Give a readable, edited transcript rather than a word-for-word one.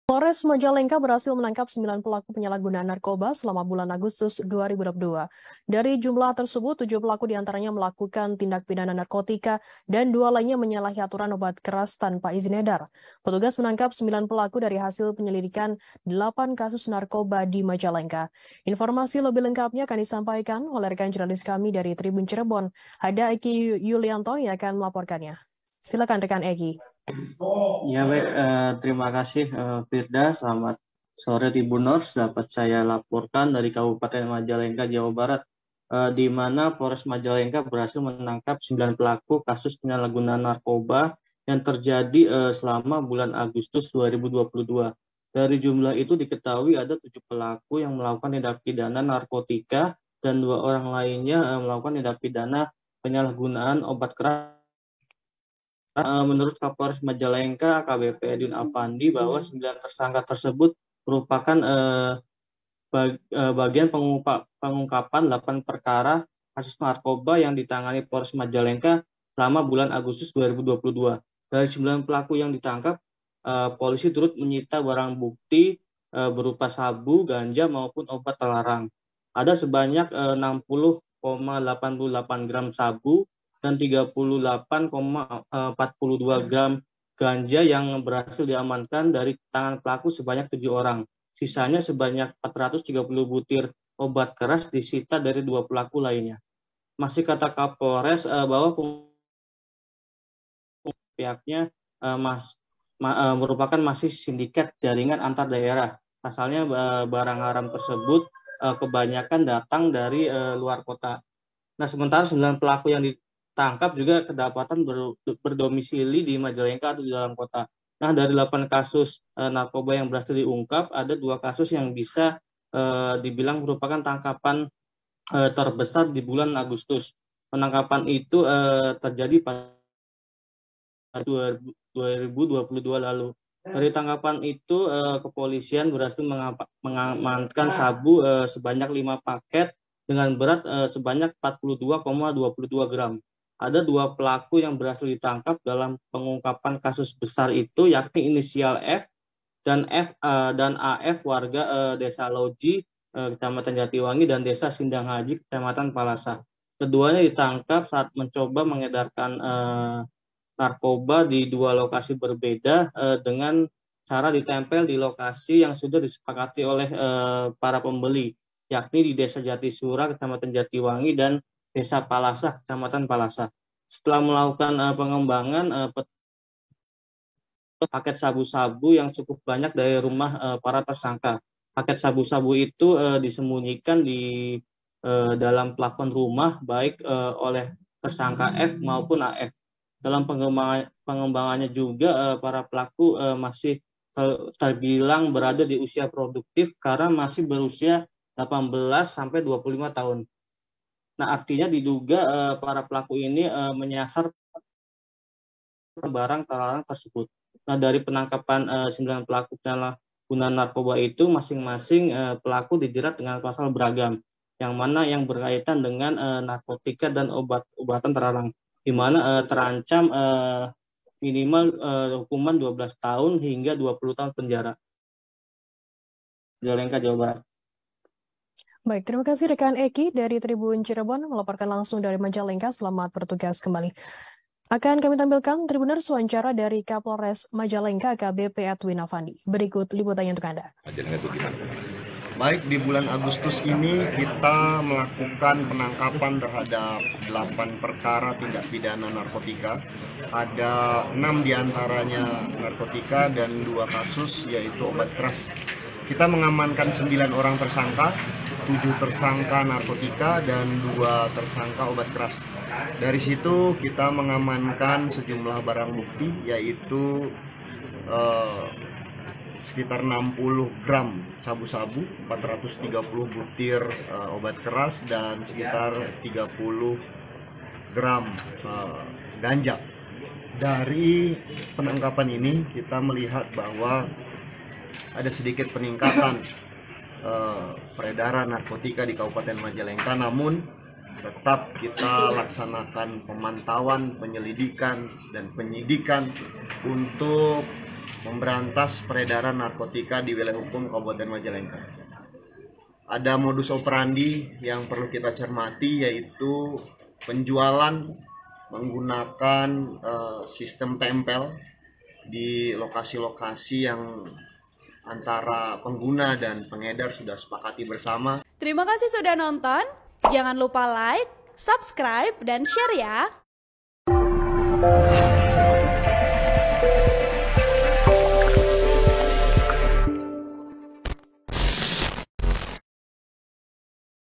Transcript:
Polres Majalengka berhasil menangkap 9 pelaku penyalahgunaan narkoba selama bulan Agustus 2022. Dari jumlah tersebut, 7 pelaku diantaranya melakukan tindak pidana narkotika dan 2 lainnya menyalahi aturan obat keras tanpa izin edar. Petugas menangkap 9 pelaku dari hasil penyelidikan 8 kasus narkoba di Majalengka. Informasi lebih lengkapnya akan disampaikan oleh rekan jurnalis kami dari Tribun Cirebon. Ada Eki Yulianto yang akan melaporkannya. Silakan rekan Eki. Ya baik, terima kasih Firda. Selamat sore Tribuners. Dapat saya laporkan dari Kabupaten Majalengka, Jawa Barat, di mana Polres Majalengka berhasil menangkap 9 pelaku kasus penyalahgunaan narkoba yang terjadi selama bulan Agustus 2022. Dari jumlah itu diketahui ada 7 pelaku yang melakukan tindak pidana narkotika dan 2 orang lainnya melakukan tindak pidana penyalahgunaan obat keras. Menurut Kapolres Majalengka AKBP Edwin Afandi bahwa 9 tersangka tersebut merupakan bagian pengungkapan 8 perkara kasus narkoba yang ditangani Polres Majalengka selama bulan Agustus 2022. Dari 9 pelaku yang ditangkap, polisi turut menyita barang bukti berupa sabu, ganja maupun obat terlarang. Ada sebanyak 60,88 gram sabu dan 38,42 gram ganja yang berhasil diamankan dari tangan pelaku sebanyak 7 orang. Sisanya sebanyak 430 butir obat keras disita dari 2 pelaku lainnya. Masih kata Kapolres bahwa pihaknya merupakan masih sindikat jaringan antar daerah. Asalnya barang haram tersebut kebanyakan datang dari luar kota. Nah, sementara 9 pelaku yang ditangkap juga kedapatan berdomisili di Majalengka atau di dalam kota. Nah, dari 8 kasus narkoba yang berhasil diungkap, ada 2 kasus yang bisa dibilang merupakan tangkapan terbesar di bulan Agustus. Penangkapan itu terjadi pada 2022 lalu. Dari tangkapan itu, kepolisian berhasil mengamankan sabu sebanyak 5 paket dengan berat sebanyak 42,22 gram. Ada 2 pelaku yang berhasil ditangkap dalam pengungkapan kasus besar itu, yakni inisial F dan AF warga Desa Loji, Kecamatan Jatiwangi, dan Desa Sindang Haji, Kecamatan Palasa. Keduanya ditangkap saat mencoba mengedarkan narkoba di 2 lokasi berbeda dengan cara ditempel di lokasi yang sudah disepakati oleh para pembeli, yakni di Desa Jatisura, Kecamatan Jatiwangi, dan Desa Palasa, Kecamatan Palasa. Setelah melakukan pengembangan paket sabu-sabu yang cukup banyak dari rumah para tersangka. Paket sabu-sabu itu disembunyikan di dalam plafon rumah baik oleh tersangka F maupun AF. Dalam pengembangannya juga para pelaku masih terbilang berada di usia produktif karena masih berusia 18 sampai 25 tahun. Nah, artinya diduga para pelaku ini menyasar barang terlarang tersebut. Nah, dari penangkapan 9 pelaku penyalahgunaan narkoba itu, masing-masing pelaku dijerat dengan pasal beragam, yang mana yang berkaitan dengan narkotika dan obat-obatan terlarang, di mana terancam minimal hukuman 12 tahun hingga 20 tahun penjara. Majalengka, Jawa Barat. Baik, terima kasih rekan Eki dari Tribun Cirebon melaporkan langsung dari Majalengka. Selamat bertugas kembali. Akan kami tampilkan Tribuners wawancara dari Kapolres Majalengka AKBP Edwin Afandi. Berikut liputannya untuk Anda. Baik, di bulan Agustus ini kita melakukan penangkapan terhadap 8 perkara tindak pidana narkotika. Ada 6 diantaranya narkotika dan 2 kasus yaitu obat keras. Kita mengamankan 9 orang tersangka, 7 tersangka narkotika dan 2 tersangka obat keras. Dari situ kita mengamankan sejumlah barang bukti yaitu sekitar 60 gram sabu-sabu, 430 butir obat keras, dan sekitar 30 gram ganja. Dari penangkapan ini kita melihat bahwa ada sedikit peningkatan peredaran narkotika di Kabupaten Majalengka, namun tetap kita laksanakan pemantauan, penyelidikan, dan penyidikan untuk memberantas peredaran narkotika di wilayah hukum Kabupaten Majalengka. Ada modus operandi yang perlu kita cermati, yaitu penjualan menggunakan sistem tempel di lokasi-lokasi yang antara pengguna dan pengedar sudah sepakati bersama. Terima kasih sudah nonton. Jangan lupa like, subscribe, dan share ya.